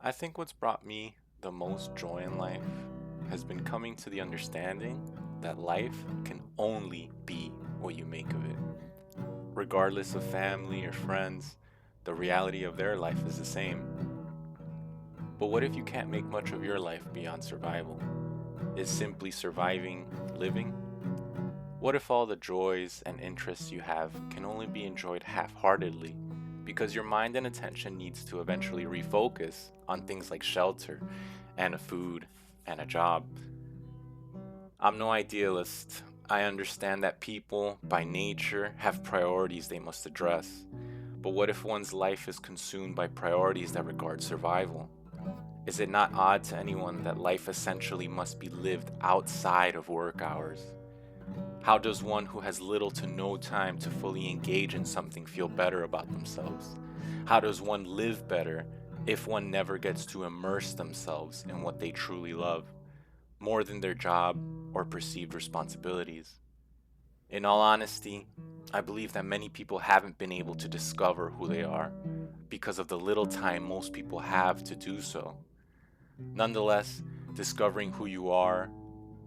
I think what's brought me the most joy in life has been coming to the understanding that life can only be what you make of it. Regardless of family or friends, the reality of their life is the same. But what if you can't make much of your life beyond survival? Is simply surviving living? What if all the joys and interests you have can only be enjoyed half heartedly because your mind and attention needs to eventually refocus on things like shelter and a food and a job? I'm no idealist. I understand that people, by nature, have priorities they must address. But what if one's life is consumed by priorities that regard survival? Is it not odd to anyone that life essentially must be lived outside of work hours? How does one who has little to no time to fully engage in something feel better about themselves? How does one live better if one never gets to immerse themselves in what they truly love, more than their job or perceived responsibilities? In all honesty, I believe that many people haven't been able to discover who they are because of the little time most people have to do so. Nonetheless, discovering who you are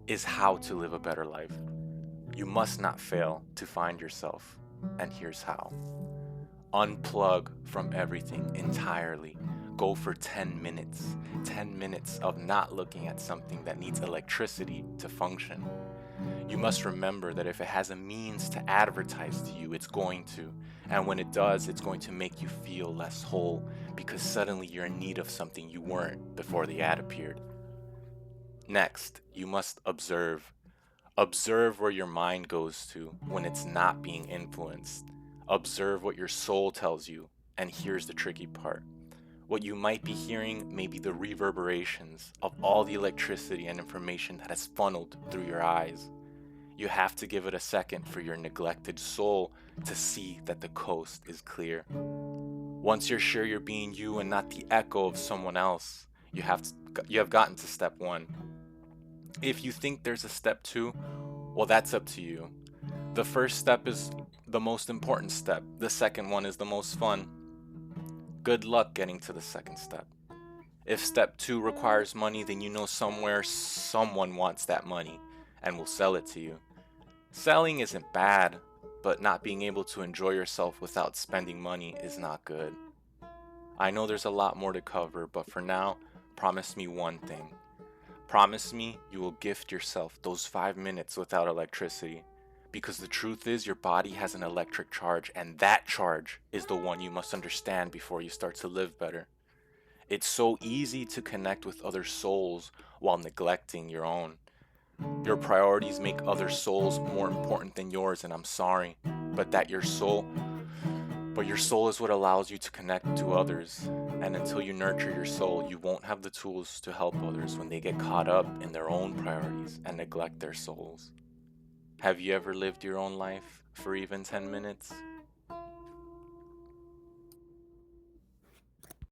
is how to live a better life. You must not fail to find yourself, and here's how. Unplug from everything entirely. Go for 10 minutes. 10 minutes of not looking at something that needs electricity to function. You must remember that if it has a means to advertise to you, it's going to. And when it does, it's going to make you feel less whole because suddenly you're in need of something you weren't before the ad appeared. Next, you must observe. Observe where your mind goes to when it's not being influenced. Observe what your soul tells you. And here's the tricky part. What you might be hearing may be the reverberations of all the electricity and information that has funneled through your eyes. You have to give it a second for your neglected soul to see that the coast is clear. Once you're sure you're being you and not the echo of someone else, you have gotten to step 1. If you think there's a step 2, well, that's up to you. The first step is the most important step. The second one is the most fun. Good luck getting to the second step. If step 2 requires money, then you know somewhere someone wants that money and will sell it to you. Selling isn't bad, but not being able to enjoy yourself without spending money is not good. I know there's a lot more to cover, but for now, promise me one thing. Promise me you will gift yourself those 5 minutes without electricity. Because the truth is, your body has an electric charge, and that charge is the one you must understand before you start to live better. It's so easy to connect with other souls while neglecting your own. Your priorities make other souls more important than yours, and I'm sorry, but your soul is what allows you to connect to others. And until you nurture your soul, you won't have the tools to help others when they get caught up in their own priorities and neglect their souls. Have you ever lived your own life for even 10 minutes?